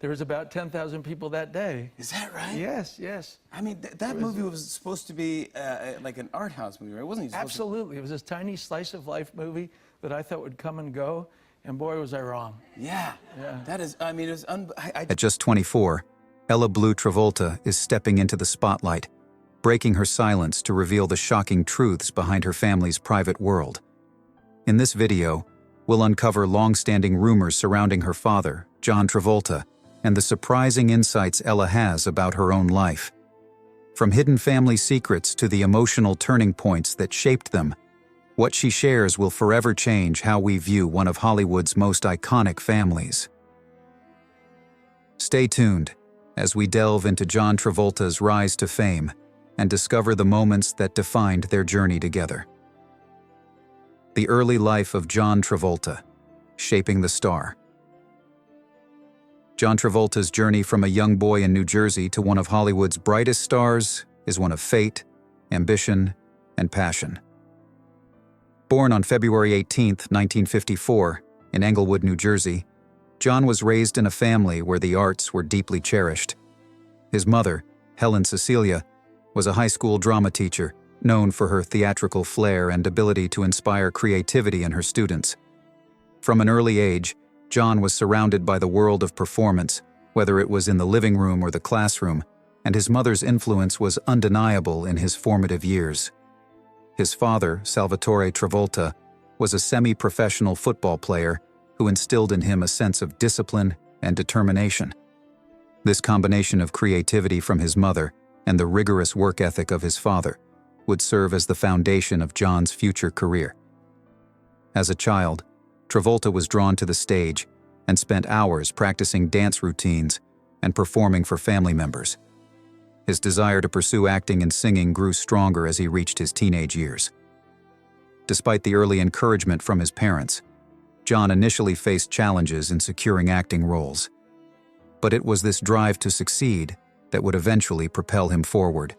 there was about 10,000 people that day. Is that right? Yes, yes. I mean, that movie was supposed to be like an art house movie, right? Wasn't it? Absolutely. It was this tiny slice of life movie that I thought would come and go, and boy, was I wrong. Yeah. That is, I mean, it was... At just 24, Ella Blue Travolta is stepping into the spotlight, breaking her silence to reveal the shocking truths behind her family's private world. In this video, we'll uncover long-standing rumors surrounding her father, John Travolta, and the surprising insights Ella has about her own life. From hidden family secrets to the emotional turning points that shaped them, what she shares will forever change how we view one of Hollywood's most iconic families. Stay tuned as we delve into John Travolta's rise to fame and discover the moments that defined their journey together. The early life of John Travolta, shaping the star. John Travolta's journey from a young boy in New Jersey to one of Hollywood's brightest stars is one of fate, ambition, and passion. Born on February 18, 1954, in Englewood, New Jersey, John was raised in a family where the arts were deeply cherished. His mother, Helen Cecilia, was a high school drama teacher known for her theatrical flair and ability to inspire creativity in her students. From an early age, John was surrounded by the world of performance, whether it was in the living room or the classroom, and his mother's influence was undeniable in his formative years. His father, Salvatore Travolta, was a semi-professional football player who instilled in him a sense of discipline and determination. This combination of creativity from his mother and the rigorous work ethic of his father would serve as the foundation of John's future career. As a child, Travolta was drawn to the stage and spent hours practicing dance routines and performing for family members. His desire to pursue acting and singing grew stronger as he reached his teenage years. Despite the early encouragement from his parents, John initially faced challenges in securing acting roles. But it was this drive to succeed that would eventually propel him forward.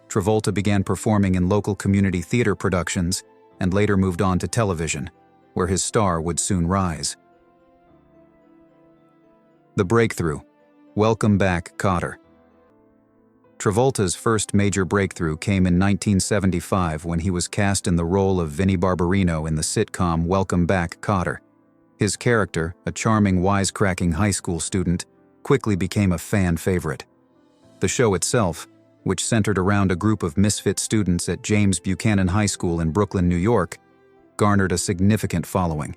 Travolta began performing in local community theater productions and later moved on to television, where his star would soon rise. The breakthrough. Welcome back, Kotter. Travolta's first major breakthrough came in 1975 when he was cast in the role of Vinnie Barbarino in the sitcom Welcome Back, Kotter. His character, a charming, wisecracking high school student, quickly became a fan favorite. The show itself, which centered around a group of misfit students at James Buchanan High School in Brooklyn, New York, garnered a significant following.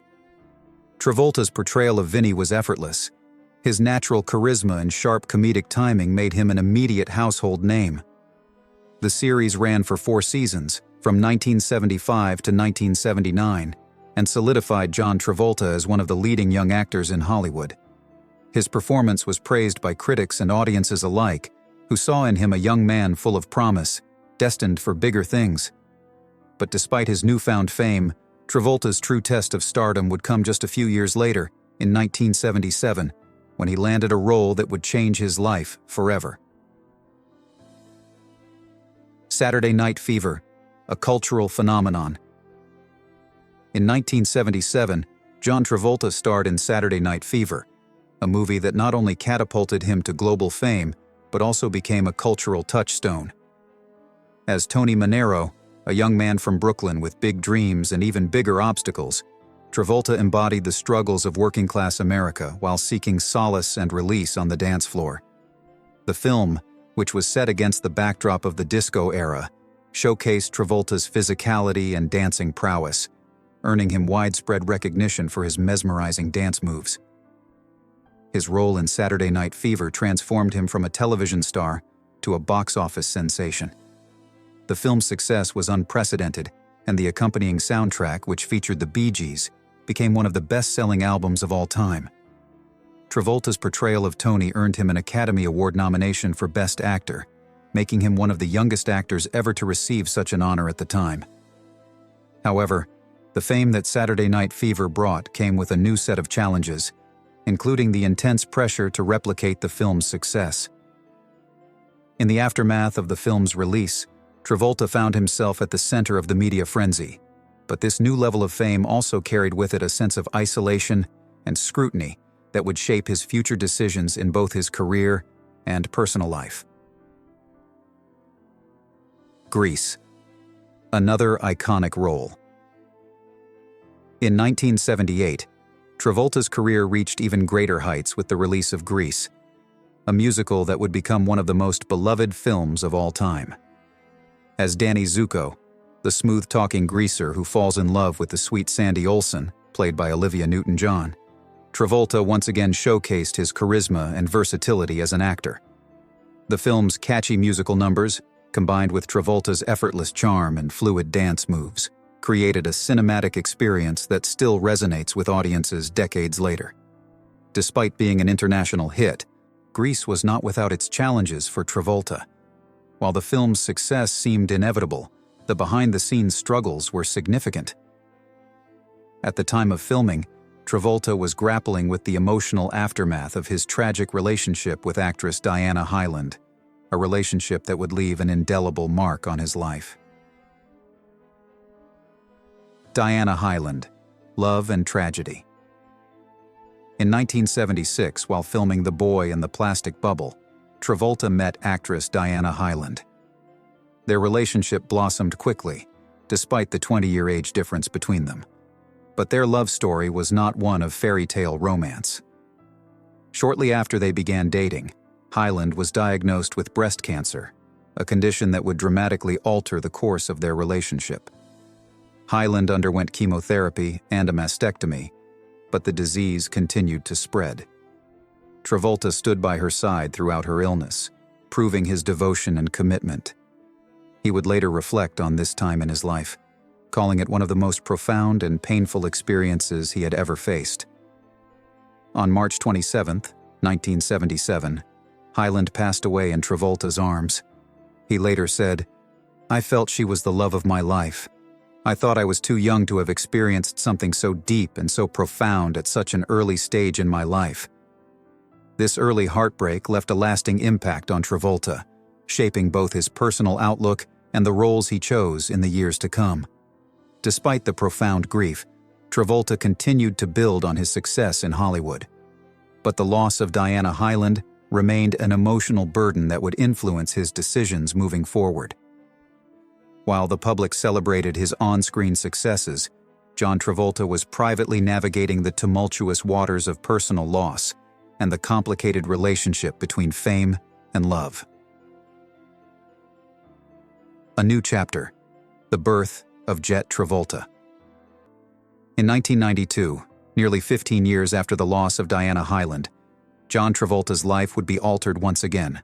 Travolta's portrayal of Vinnie was effortless. His natural charisma and sharp comedic timing made him an immediate household name. The series ran for 4 seasons, from 1975 to 1979, and solidified John Travolta as one of the leading young actors in Hollywood. His performance was praised by critics and audiences alike, who saw in him a young man full of promise, destined for bigger things. But despite his newfound fame, Travolta's true test of stardom would come just a few years later, in 1977, when he landed a role that would change his life forever. Saturday Night Fever, a cultural phenomenon. In 1977, John Travolta starred in Saturday Night Fever, a movie that not only catapulted him to global fame, but also became a cultural touchstone. As Tony Manero, a young man from Brooklyn with big dreams and even bigger obstacles, Travolta embodied the struggles of working-class America while seeking solace and release on the dance floor. The film, which was set against the backdrop of the disco era, showcased Travolta's physicality and dancing prowess, earning him widespread recognition for his mesmerizing dance moves. His role in Saturday Night Fever transformed him from a television star to a box office sensation. The film's success was unprecedented, and the accompanying soundtrack, which featured the Bee Gees, became one of the best-selling albums of all time. Travolta's portrayal of Tony earned him an Academy Award nomination for Best Actor, making him one of the youngest actors ever to receive such an honor at the time. However, the fame that Saturday Night Fever brought came with a new set of challenges, including the intense pressure to replicate the film's success. In the aftermath of the film's release, Travolta found himself at the center of the media frenzy, but this new level of fame also carried with it a sense of isolation and scrutiny that would shape his future decisions in both his career and personal life. Grease. Another iconic role. In 1978, Travolta's career reached even greater heights with the release of Grease, a musical that would become one of the most beloved films of all time. As Danny Zuko, the smooth-talking greaser who falls in love with the sweet Sandy Olsen, played by Olivia Newton-John, Travolta once again showcased his charisma and versatility as an actor. The film's catchy musical numbers, combined with Travolta's effortless charm and fluid dance moves, created a cinematic experience that still resonates with audiences decades later. Despite being an international hit, Grease was not without its challenges for Travolta. While the film's success seemed inevitable, the behind-the-scenes struggles were significant. At the time of filming, Travolta was grappling with the emotional aftermath of his tragic relationship with actress Diana Hyland, a relationship that would leave an indelible mark on his life. Diana Hyland, Love and Tragedy. In 1976, while filming The Boy in the Plastic Bubble, Travolta met actress Diana Hyland. Their relationship blossomed quickly, despite the 20-year age difference between them. But their love story was not one of fairy tale romance. Shortly after they began dating, Hyland was diagnosed with breast cancer, a condition that would dramatically alter the course of their relationship. Hyland underwent chemotherapy and a mastectomy, but the disease continued to spread. Travolta stood by her side throughout her illness, proving his devotion and commitment. He would later reflect on this time in his life, calling it one of the most profound and painful experiences he had ever faced. On March 27, 1977, Hyland passed away in Travolta's arms. He later said, "I felt she was the love of my life. I thought I was too young to have experienced something so deep and so profound at such an early stage in my life." This early heartbreak left a lasting impact on Travolta, shaping both his personal outlook and the roles he chose in the years to come. Despite the profound grief, Travolta continued to build on his success in Hollywood. But the loss of Diana Hyland remained an emotional burden that would influence his decisions moving forward. While the public celebrated his on-screen successes, John Travolta was privately navigating the tumultuous waters of personal loss and the complicated relationship between fame and love. A new chapter, the birth of Jett Travolta. In 1992, nearly 15 years after the loss of Diana Hyland, John Travolta's life would be altered once again,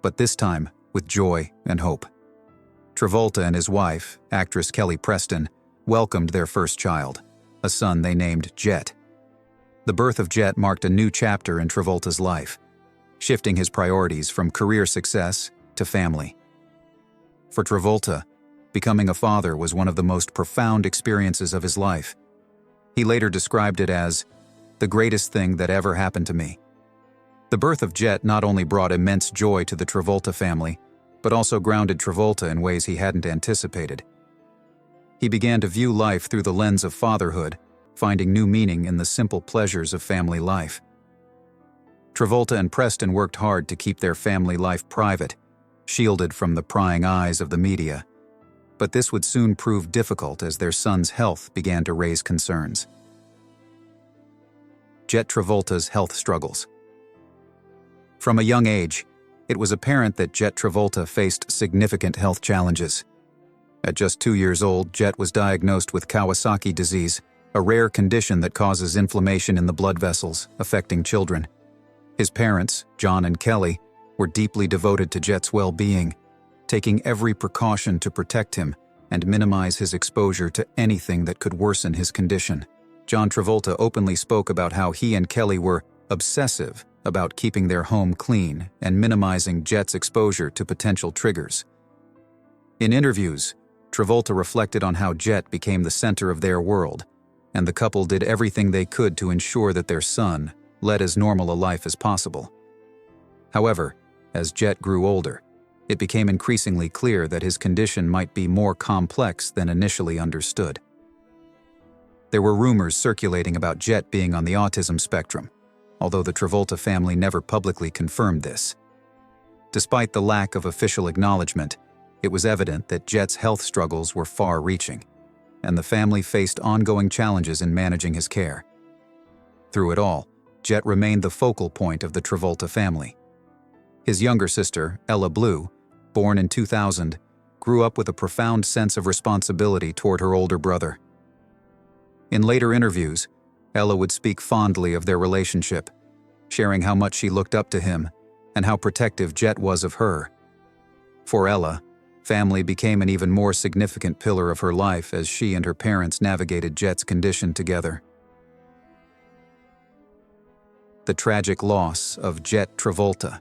but this time with joy and hope. Travolta and his wife, actress Kelly Preston, welcomed their first child, a son they named Jett. The birth of Jett marked a new chapter in Travolta's life, shifting his priorities from career success to family. For Travolta, becoming a father was one of the most profound experiences of his life. He later described it as the greatest thing that ever happened to me. The birth of Jett not only brought immense joy to the Travolta family, but also grounded Travolta in ways he hadn't anticipated. He began to view life through the lens of fatherhood, finding new meaning in the simple pleasures of family life. Travolta and Preston worked hard to keep their family life private, shielded from the prying eyes of the media. But this would soon prove difficult as their son's health began to raise concerns. Jett Travolta's health struggles. From a young age, it was apparent that Jett Travolta faced significant health challenges. At just 2 years old, Jett was diagnosed with Kawasaki disease, a rare condition that causes inflammation in the blood vessels, affecting children. His parents, John and Kelly, were deeply devoted to Jett's well-being, taking every precaution to protect him and minimize his exposure to anything that could worsen his condition. John Travolta openly spoke about how he and Kelly were obsessive about keeping their home clean and minimizing Jett's exposure to potential triggers. In interviews, Travolta reflected on how Jett became the center of their world, and the couple did everything they could to ensure that their son led as normal a life as possible. However, as Jett grew older, it became increasingly clear that his condition might be more complex than initially understood. There were rumors circulating about Jett being on the autism spectrum, although the Travolta family never publicly confirmed this. Despite the lack of official acknowledgement, it was evident that Jett's health struggles were far-reaching, and the family faced ongoing challenges in managing his care. Through it all, Jett remained the focal point of the Travolta family. His younger sister, Ella Blue, born in 2000, grew up with a profound sense of responsibility toward her older brother. In later interviews, Ella would speak fondly of their relationship, sharing how much she looked up to him and how protective Jett was of her. For Ella, family became an even more significant pillar of her life as she and her parents navigated Jett's condition together. The tragic loss of Jett Travolta.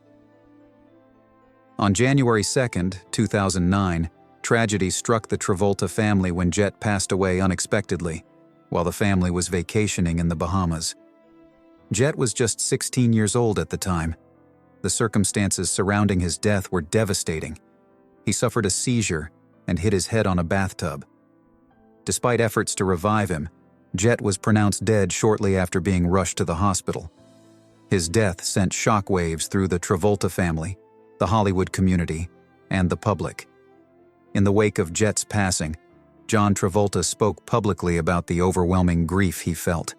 On January 2, 2009, tragedy struck the Travolta family when Jett passed away unexpectedly, while the family was vacationing in the Bahamas. Jett was just 16 years old at the time. The circumstances surrounding his death were devastating. He suffered a seizure and hit his head on a bathtub. Despite efforts to revive him, Jett was pronounced dead shortly after being rushed to the hospital. His death sent shockwaves through the Travolta family, the Hollywood community, and the public. In the wake of Jett's passing, John Travolta spoke publicly about the overwhelming grief he felt.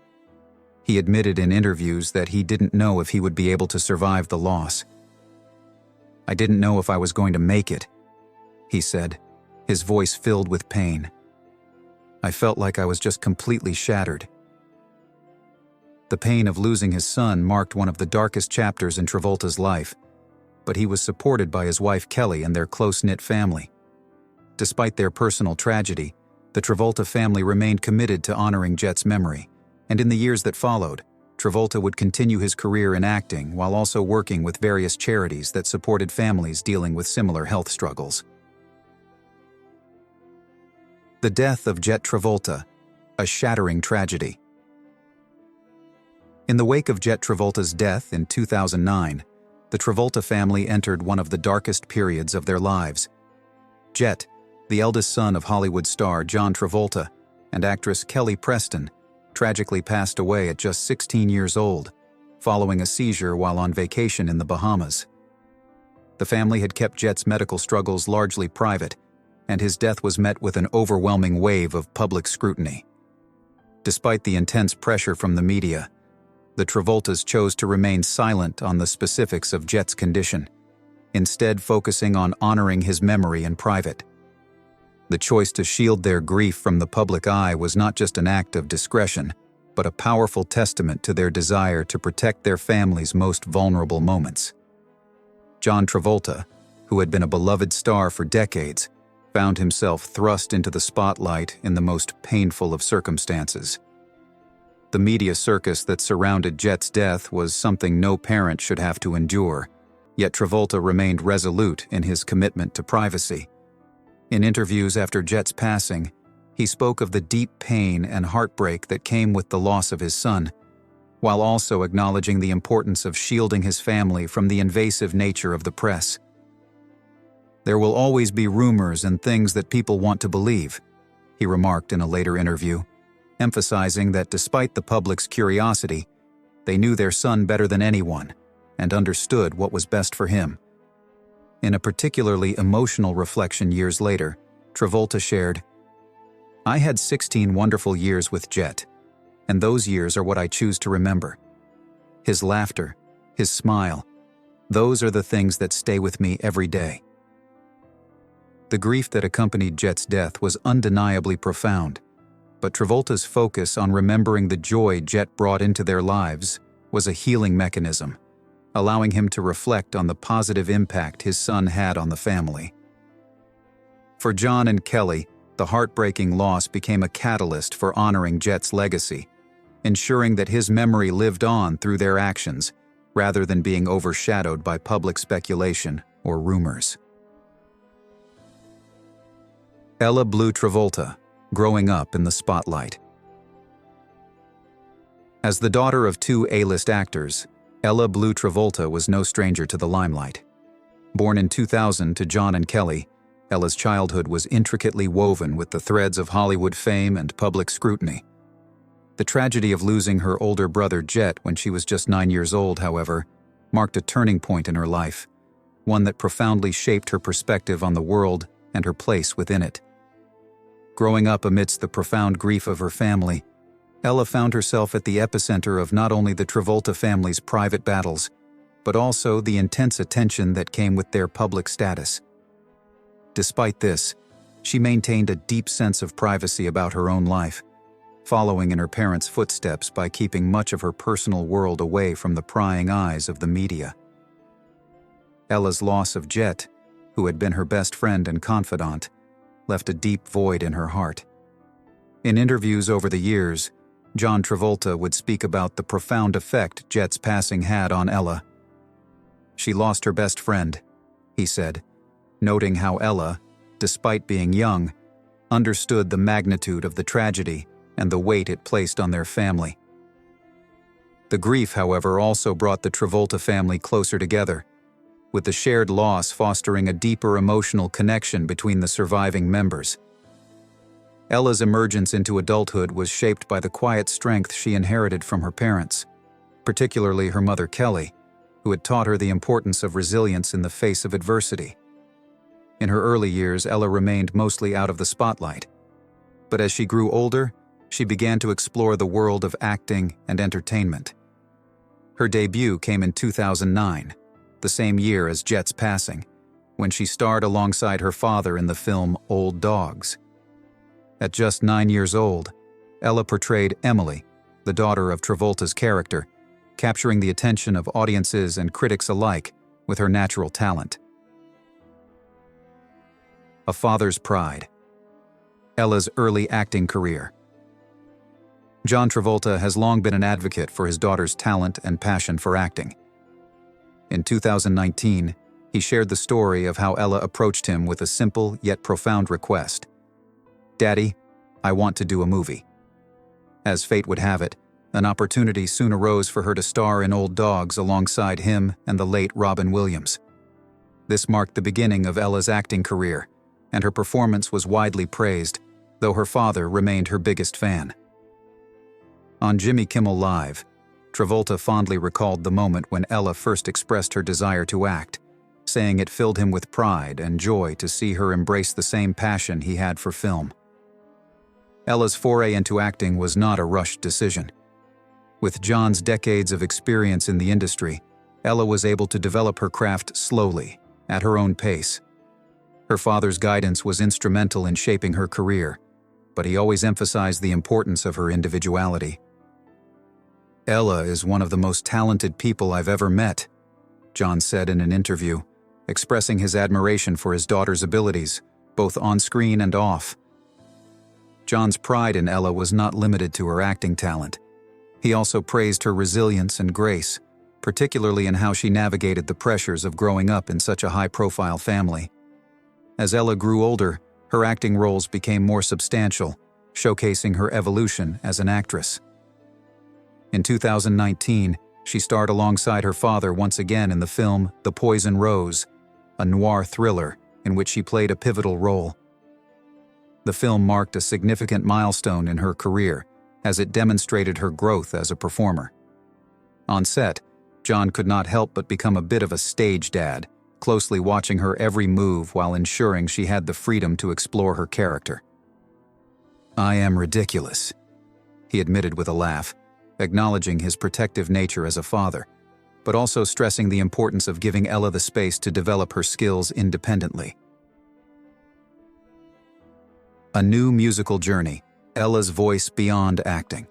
He admitted in interviews that he didn't know if he would be able to survive the loss. "I didn't know if I was going to make it," he said, his voice filled with pain. "I felt like I was just completely shattered." The pain of losing his son marked one of the darkest chapters in Travolta's life, but he was supported by his wife Kelly and their close-knit family. Despite their personal tragedy, the Travolta family remained committed to honoring Jett's memory, and in the years that followed, Travolta would continue his career in acting while also working with various charities that supported families dealing with similar health struggles. The death of Jett Travolta, a shattering tragedy. In the wake of Jett Travolta's death in 2009, the Travolta family entered one of the darkest periods of their lives. Jett, the eldest son of Hollywood star John Travolta and actress Kelly Preston, tragically passed away at just 16 years old, following a seizure while on vacation in the Bahamas. The family had kept Jett's medical struggles largely private, and his death was met with an overwhelming wave of public scrutiny. Despite the intense pressure from the media, the Travoltas chose to remain silent on the specifics of Jett's condition, instead focusing on honoring his memory in private. The choice to shield their grief from the public eye was not just an act of discretion, but a powerful testament to their desire to protect their family's most vulnerable moments. John Travolta, who had been a beloved star for decades, found himself thrust into the spotlight in the most painful of circumstances. The media circus that surrounded Jett's death was something no parent should have to endure, yet Travolta remained resolute in his commitment to privacy. In interviews after Jett's passing, he spoke of the deep pain and heartbreak that came with the loss of his son, while also acknowledging the importance of shielding his family from the invasive nature of the press. "There will always be rumors and things that people want to believe," he remarked in a later interview, emphasizing that despite the public's curiosity, they knew their son better than anyone and understood what was best for him. In a particularly emotional reflection years later, Travolta shared, "I had 16 wonderful years with Jett, and those years are what I choose to remember. His laughter, his smile, those are the things that stay with me every day." The grief that accompanied Jett's death was undeniably profound, but Travolta's focus on remembering the joy Jett brought into their lives was a healing mechanism, allowing him to reflect on the positive impact his son had on the family. For John and Kelly, the heartbreaking loss became a catalyst for honoring Jett's legacy, ensuring that his memory lived on through their actions, rather than being overshadowed by public speculation or rumors. Ella Blue Travolta, growing up in the spotlight. As the daughter of two A-list actors, Ella Blue Travolta was no stranger to the limelight. Born in 2000 to John and Kelly, Ella's childhood was intricately woven with the threads of Hollywood fame and public scrutiny. The tragedy of losing her older brother Jett when she was just 9 years old, however, marked a turning point in her life, one that profoundly shaped her perspective on the world and her place within it. Growing up amidst the profound grief of her family, Ella found herself at the epicenter of not only the Travolta family's private battles, but also the intense attention that came with their public status. Despite this, she maintained a deep sense of privacy about her own life, following in her parents' footsteps by keeping much of her personal world away from the prying eyes of the media. Ella's loss of Jett, who had been her best friend and confidant, left a deep void in her heart. In interviews over the years, John Travolta would speak about the profound effect Jett's passing had on Ella. "She lost her best friend," he said, noting how Ella, despite being young, understood the magnitude of the tragedy and the weight it placed on their family. The grief, however, also brought the Travolta family closer together, with the shared loss fostering a deeper emotional connection between the surviving members. Ella's emergence into adulthood was shaped by the quiet strength she inherited from her parents, particularly her mother Kelly, who had taught her the importance of resilience in the face of adversity. In her early years, Ella remained mostly out of the spotlight, but as she grew older, she began to explore the world of acting and entertainment. Her debut came in 2009, the same year as Jett's passing, when she starred alongside her father in the film Old Dogs. At just 9 years old, Ella portrayed Emily, the daughter of Travolta's character, capturing the attention of audiences and critics alike with her natural talent. A father's pride. Ella's early acting career. John Travolta has long been an advocate for his daughter's talent and passion for acting. In 2019, he shared the story of how Ella approached him with a simple yet profound request. "Daddy, I want to do a movie." As fate would have it, an opportunity soon arose for her to star in Old Dogs alongside him and the late Robin Williams. This marked the beginning of Ella's acting career, and her performance was widely praised, though her father remained her biggest fan. On Jimmy Kimmel Live, Travolta fondly recalled the moment when Ella first expressed her desire to act, saying it filled him with pride and joy to see her embrace the same passion he had for film. Ella's foray into acting was not a rushed decision. With John's decades of experience in the industry, Ella was able to develop her craft slowly, at her own pace. Her father's guidance was instrumental in shaping her career, but he always emphasized the importance of her individuality. "Ella is one of the most talented people I've ever met," John said in an interview, expressing his admiration for his daughter's abilities, both on screen and off. John's pride in Ella was not limited to her acting talent. He also praised her resilience and grace, particularly in how she navigated the pressures of growing up in such a high-profile family. As Ella grew older, her acting roles became more substantial, showcasing her evolution as an actress. In 2019, she starred alongside her father once again in the film The Poison Rose, a noir thriller in which she played a pivotal role. The film marked a significant milestone in her career, as it demonstrated her growth as a performer. On set, John could not help but become a bit of a stage dad, closely watching her every move while ensuring she had the freedom to explore her character. "I am ridiculous," he admitted with a laugh, acknowledging his protective nature as a father, but also stressing the importance of giving Ella the space to develop her skills independently. A new musical journey, Ella's voice beyond acting.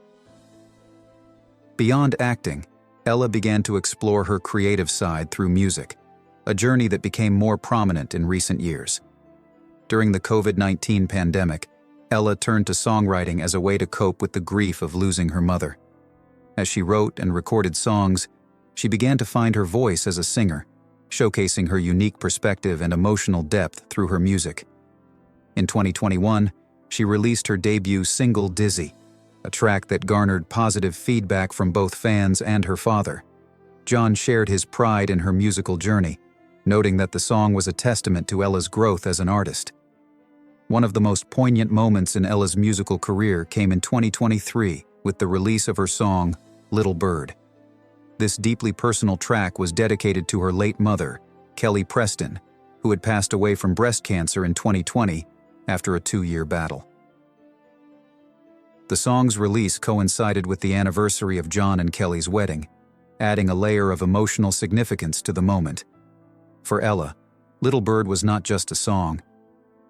Beyond acting, Ella began to explore her creative side through music, a journey that became more prominent in recent years. During the COVID-19 pandemic, Ella turned to songwriting as a way to cope with the grief of losing her mother. As she wrote and recorded songs, she began to find her voice as a singer, showcasing her unique perspective and emotional depth through her music. In 2021, she released her debut single Dizzy, a track that garnered positive feedback from both fans and her father. John shared his pride in her musical journey, noting that the song was a testament to Ella's growth as an artist. One of the most poignant moments in Ella's musical career came in 2023, with the release of her song, Little Bird. This deeply personal track was dedicated to her late mother, Kelly Preston, who had passed away from breast cancer in 2020 after a 2-year battle. The song's release coincided with the anniversary of John and Kelly's wedding, adding a layer of emotional significance to the moment. For Ella, Little Bird was not just a song.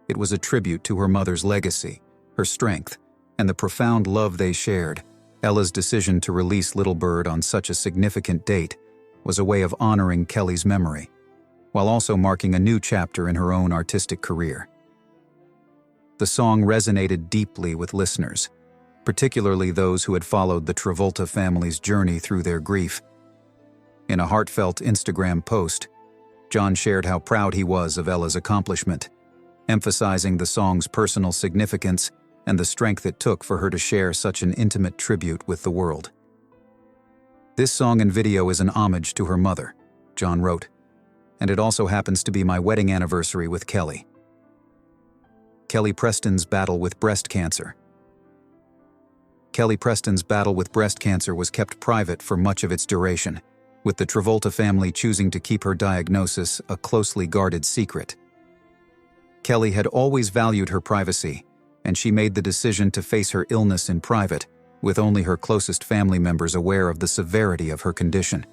It was a tribute to her mother's legacy, her strength, and the profound love they shared. Ella's decision to release Little Bird on such a significant date was a way of honoring Kelly's memory, while also marking a new chapter in her own artistic career. The song resonated deeply with listeners, particularly those who had followed the Travolta family's journey through their grief. In a heartfelt Instagram post, John shared how proud he was of Ella's accomplishment, emphasizing the song's personal significance and the strength it took for her to share such an intimate tribute with the world. "This song and video is an homage to her mother," John wrote, "and it also happens to be my wedding anniversary with Kelly." Kelly Preston's battle with breast cancer. Kelly Preston's battle with breast cancer was kept private for much of its duration, with the Travolta family choosing to keep her diagnosis a closely guarded secret. Kelly had always valued her privacy, and she made the decision to face her illness in private, with only her closest family members aware of the severity of her condition.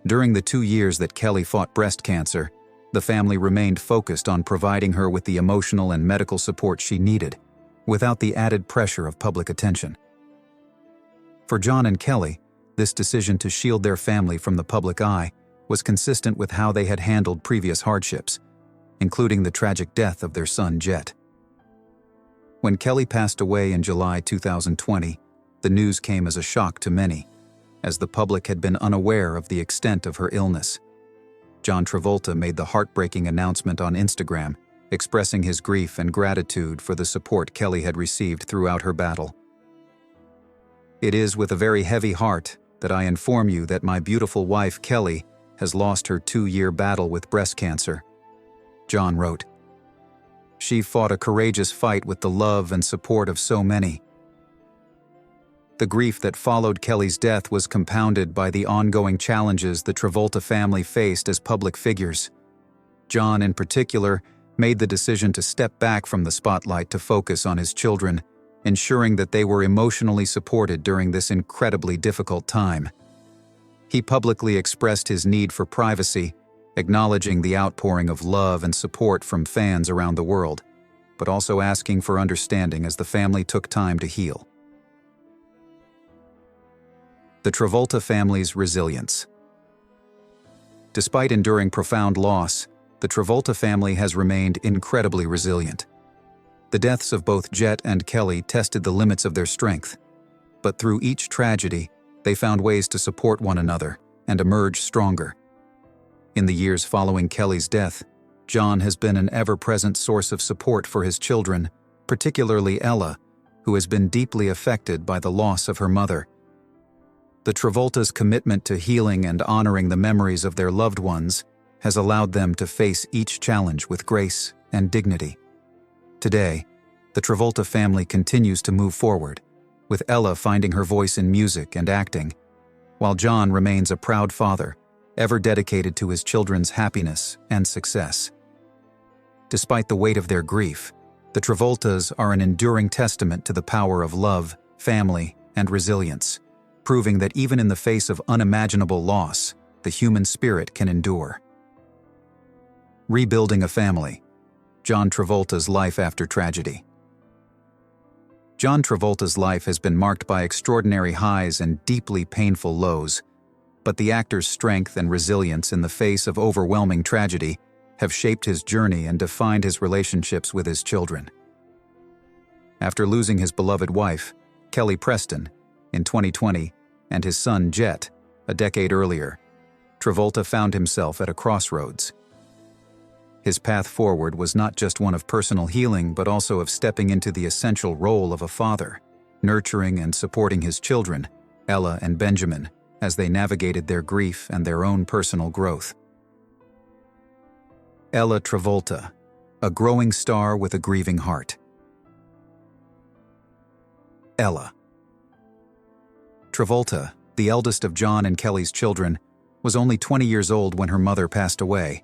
During the 2 years that Kelly fought breast cancer, the family remained focused on providing her with the emotional and medical support she needed, without the added pressure of public attention. For John and Kelly, this decision to shield their family from the public eye was consistent with how they had handled previous hardships, including the tragic death of their son Jett. When Kelly passed away in July 2020, the news came as a shock to many, as the public had been unaware of the extent of her illness. John Travolta made the heartbreaking announcement on Instagram, expressing his grief and gratitude for the support Kelly had received throughout her battle. "It is with a very heavy heart that I inform you that my beautiful wife Kelly has lost her 2-year battle with breast cancer," John wrote. "She fought a courageous fight with the love and support of so many." The grief that followed Kelly's death was compounded by the ongoing challenges the Travolta family faced as public figures. John, in particular, made the decision to step back from the spotlight to focus on his children, ensuring that they were emotionally supported during this incredibly difficult time. He publicly expressed his need for privacy, acknowledging the outpouring of love and support from fans around the world, but also asking for understanding as the family took time to heal. The Travolta family's resilience. Despite enduring profound loss, the Travolta family has remained incredibly resilient. The deaths of both Jett and Kelly tested the limits of their strength, but through each tragedy, they found ways to support one another and emerge stronger. In the years following Kelly's death, John has been an ever-present source of support for his children, particularly Ella, who has been deeply affected by the loss of her mother. The Travoltas' commitment to healing and honoring the memories of their loved ones has allowed them to face each challenge with grace and dignity. Today, the Travolta family continues to move forward, with Ella finding her voice in music and acting, while John remains a proud father, ever dedicated to his children's happiness and success. Despite the weight of their grief, the Travoltas are an enduring testament to the power of love, family, and resilience, proving that even in the face of unimaginable loss, the human spirit can endure. Rebuilding a family. John Travolta's life after tragedy. John Travolta's life has been marked by extraordinary highs and deeply painful lows, but the actor's strength and resilience in the face of overwhelming tragedy have shaped his journey and defined his relationships with his children. After losing his beloved wife, Kelly Preston, in 2020, and his son Jett, a decade earlier, Travolta found himself at a crossroads. His path forward was not just one of personal healing, but also of stepping into the essential role of a father, nurturing and supporting his children, Ella and Benjamin, as they navigated their grief and their own personal growth. Ella Travolta, a growing star with a grieving heart. Ella. Travolta, the eldest of John and Kelly's children, was only 20 years old when her mother passed away,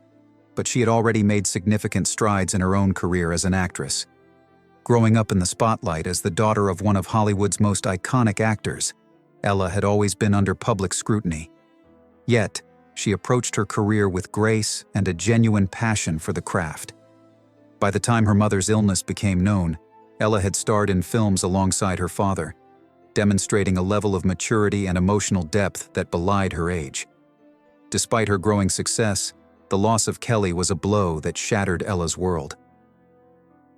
but she had already made significant strides in her own career as an actress. Growing up in the spotlight as the daughter of one of Hollywood's most iconic actors, Ella had always been under public scrutiny. Yet, she approached her career with grace and a genuine passion for the craft. By the time her mother's illness became known, Ella had starred in films alongside her father, demonstrating a level of maturity and emotional depth that belied her age. Despite her growing success, the loss of Kelly was a blow that shattered Ella's world.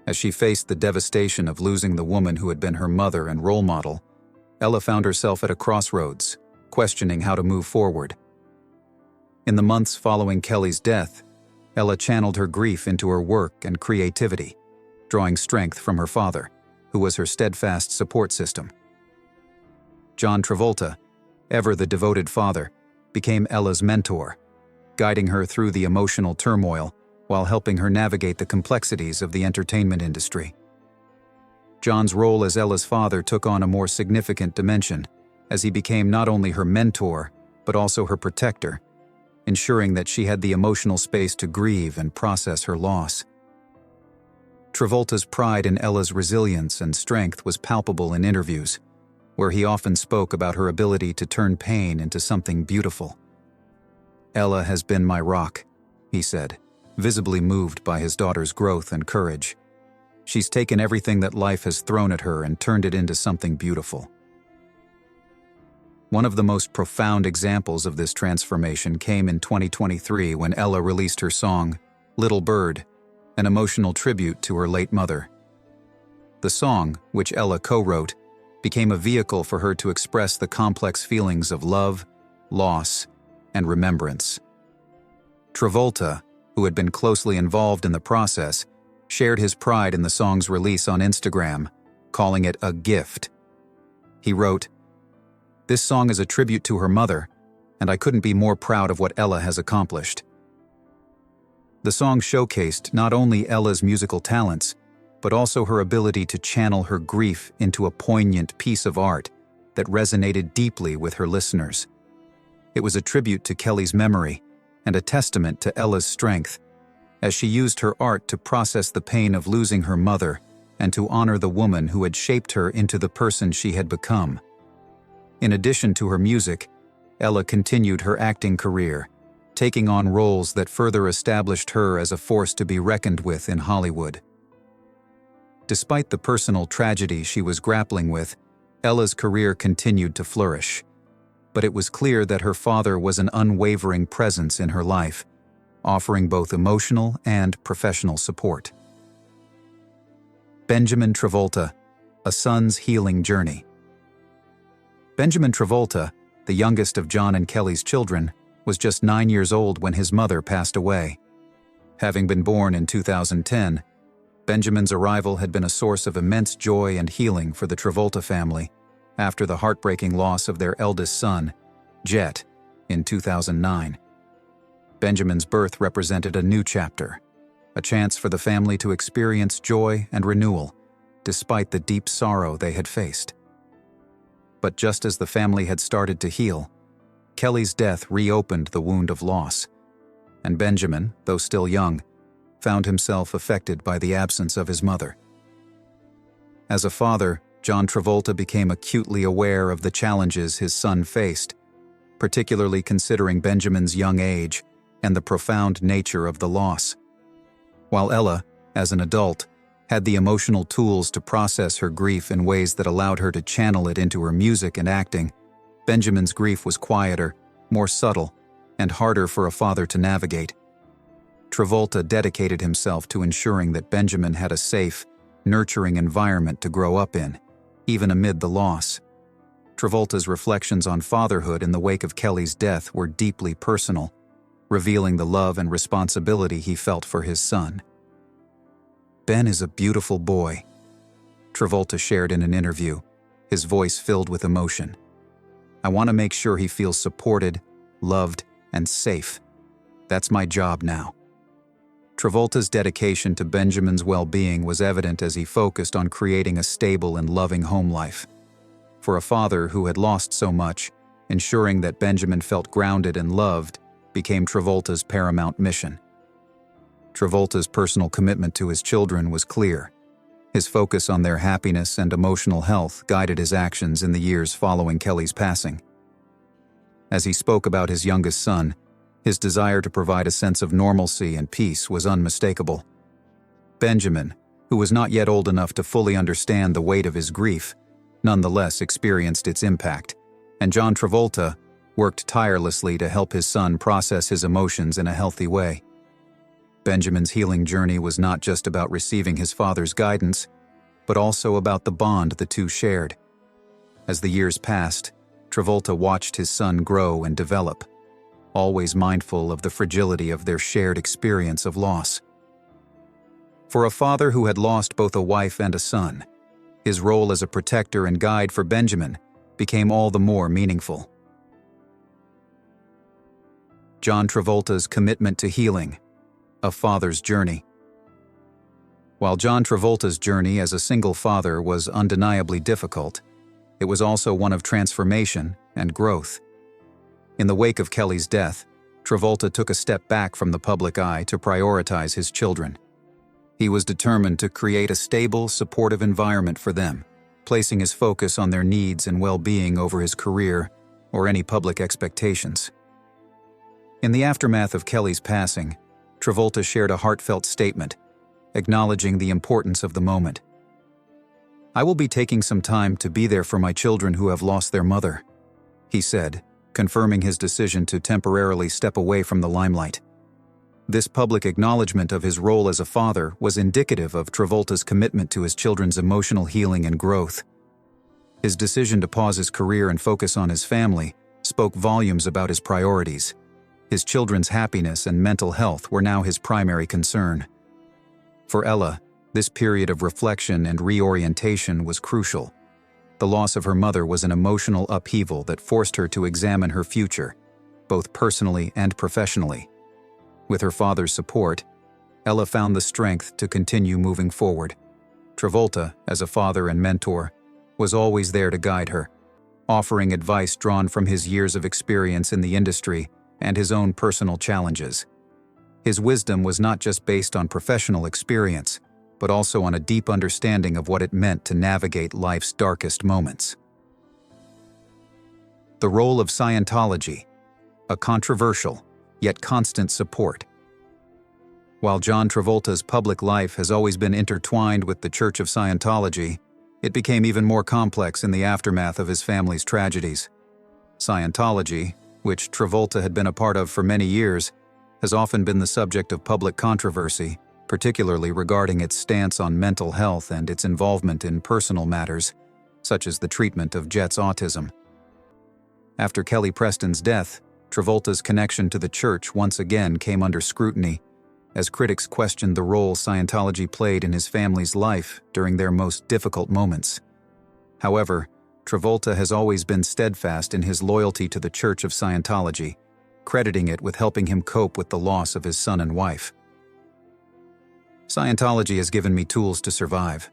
As she faced the devastation of losing the woman who had been her mother and role model, Ella found herself at a crossroads, questioning how to move forward. In the months following Kelly's death, Ella channeled her grief into her work and creativity, drawing strength from her father, who was her steadfast support system. John Travolta, ever the devoted father, became Ella's mentor, guiding her through the emotional turmoil while helping her navigate the complexities of the entertainment industry. John's role as Ella's father took on a more significant dimension, as he became not only her mentor, but also her protector, ensuring that she had the emotional space to grieve and process her loss. Travolta's pride in Ella's resilience and strength was palpable in interviews, where he often spoke about her ability to turn pain into something beautiful. "Ella has been my rock," he said, visibly moved by his daughter's growth and courage. "She's taken everything that life has thrown at her and turned it into something beautiful." One of the most profound examples of this transformation came in 2023 when Ella released her song, "Little Bird," an emotional tribute to her late mother. The song, which Ella co-wrote, became a vehicle for her to express the complex feelings of love, loss, and remembrance. Travolta, who had been closely involved in the process, shared his pride in the song's release on Instagram, calling it a gift. He wrote, "This song is a tribute to her mother, and I couldn't be more proud of what Ella has accomplished." The song showcased not only Ella's musical talents, but also her ability to channel her grief into a poignant piece of art that resonated deeply with her listeners. It was a tribute to Kelly's memory and a testament to Ella's strength, as she used her art to process the pain of losing her mother and to honor the woman who had shaped her into the person she had become. In addition to her music, Ella continued her acting career, taking on roles that further established her as a force to be reckoned with in Hollywood. Despite the personal tragedy she was grappling with, Ella's career continued to flourish. But it was clear that her father was an unwavering presence in her life, offering both emotional and professional support. Benjamin Travolta, A Son's Healing Journey. Benjamin Travolta, the youngest of John and Kelly's children, was just 9 years old when his mother passed away. Having been born in 2010, Benjamin's arrival had been a source of immense joy and healing for the Travolta family after the heartbreaking loss of their eldest son, Jett, in 2009. Benjamin's birth represented a new chapter, a chance for the family to experience joy and renewal, despite the deep sorrow they had faced. But just as the family had started to heal, Kelly's death reopened the wound of loss, and Benjamin, though still young, found himself affected by the absence of his mother. As a father, John Travolta became acutely aware of the challenges his son faced, particularly considering Benjamin's young age and the profound nature of the loss. While Ella, as an adult, had the emotional tools to process her grief in ways that allowed her to channel it into her music and acting, Benjamin's grief was quieter, more subtle, and harder for a father to navigate. Travolta dedicated himself to ensuring that Benjamin had a safe, nurturing environment to grow up in, even amid the loss. Travolta's reflections on fatherhood in the wake of Kelly's death were deeply personal, revealing the love and responsibility he felt for his son. "Ben is a beautiful boy," Travolta shared in an interview, his voice filled with emotion. "I want to make sure he feels supported, loved, and safe. That's my job now." Travolta's dedication to Benjamin's well-being was evident as he focused on creating a stable and loving home life. For a father who had lost so much, ensuring that Benjamin felt grounded and loved became Travolta's paramount mission. Travolta's personal commitment to his children was clear. His focus on their happiness and emotional health guided his actions in the years following Kelly's passing. As he spoke about his youngest son, his desire to provide a sense of normalcy and peace was unmistakable. Benjamin, who was not yet old enough to fully understand the weight of his grief, nonetheless experienced its impact, and John Travolta worked tirelessly to help his son process his emotions in a healthy way. Benjamin's healing journey was not just about receiving his father's guidance, but also about the bond the two shared. As the years passed, Travolta watched his son grow and develop, always mindful of the fragility of their shared experience of loss. For a father who had lost both a wife and a son, his role as a protector and guide for Benjamin became all the more meaningful. John Travolta's commitment to healing, a father's journey. While John Travolta's journey as a single father was undeniably difficult, it was also one of transformation and growth. In the wake of Kelly's death, Travolta took a step back from the public eye to prioritize his children. He was determined to create a stable, supportive environment for them, placing his focus on their needs and well-being over his career or any public expectations. In the aftermath of Kelly's passing, Travolta shared a heartfelt statement, acknowledging the importance of the moment. "I will be taking some time to be there for my children who have lost their mother," he said, confirming his decision to temporarily step away from the limelight. This public acknowledgement of his role as a father was indicative of Travolta's commitment to his children's emotional healing and growth. His decision to pause his career and focus on his family spoke volumes about his priorities. His children's happiness and mental health were now his primary concern. For Ella, this period of reflection and reorientation was crucial. The loss of her mother was an emotional upheaval that forced her to examine her future, both personally and professionally. With her father's support, Ella found the strength to continue moving forward. Travolta, as a father and mentor, was always there to guide her, offering advice drawn from his years of experience in the industry and his own personal challenges. His wisdom was not just based on professional experience, but also on a deep understanding of what it meant to navigate life's darkest moments. The role of Scientology, a controversial, yet constant support. While John Travolta's public life has always been intertwined with the Church of Scientology, it became even more complex in the aftermath of his family's tragedies. Scientology, which Travolta had been a part of for many years, has often been the subject of public controversy, particularly regarding its stance on mental health and its involvement in personal matters, such as the treatment of Jett's autism. After Kelly Preston's death, Travolta's connection to the church once again came under scrutiny, as critics questioned the role Scientology played in his family's life during their most difficult moments. However, Travolta has always been steadfast in his loyalty to the Church of Scientology, crediting it with helping him cope with the loss of his son and wife. "Scientology has given me tools to survive,"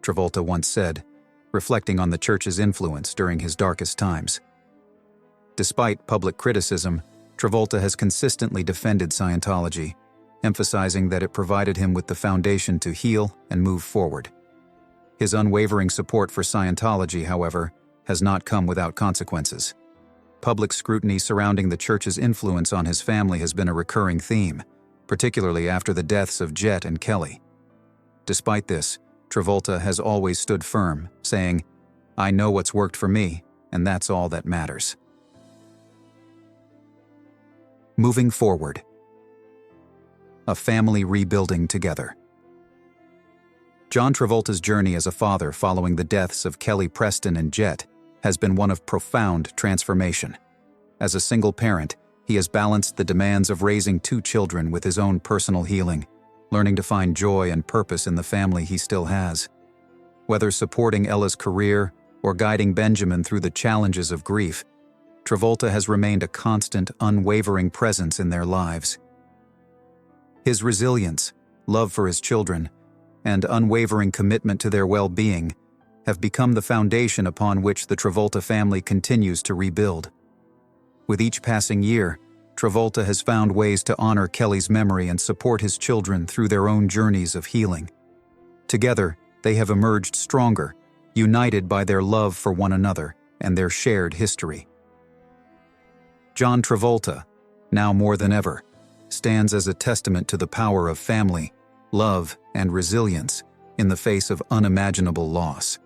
Travolta once said, reflecting on the church's influence during his darkest times. Despite public criticism, Travolta has consistently defended Scientology, emphasizing that it provided him with the foundation to heal and move forward. His unwavering support for Scientology, however, has not come without consequences. Public scrutiny surrounding the church's influence on his family has been a recurring theme, particularly after the deaths of Jett and Kelly. Despite this, Travolta has always stood firm, saying, "I know what's worked for me, and that's all that matters." Moving forward. A family rebuilding together. John Travolta's journey as a father following the deaths of Kelly Preston and Jett has been one of profound transformation. As a single parent, he has balanced the demands of raising two children with his own personal healing, learning to find joy and purpose in the family he still has. Whether supporting Ella's career or guiding Benjamin through the challenges of grief, Travolta has remained a constant, unwavering presence in their lives. His resilience, love for his children, and unwavering commitment to their well-being have become the foundation upon which the Travolta family continues to rebuild. With each passing year, Travolta has found ways to honor Kelly's memory and support his children through their own journeys of healing. Together, they have emerged stronger, united by their love for one another and their shared history. John Travolta, now more than ever, stands as a testament to the power of family, love, and resilience in the face of unimaginable loss.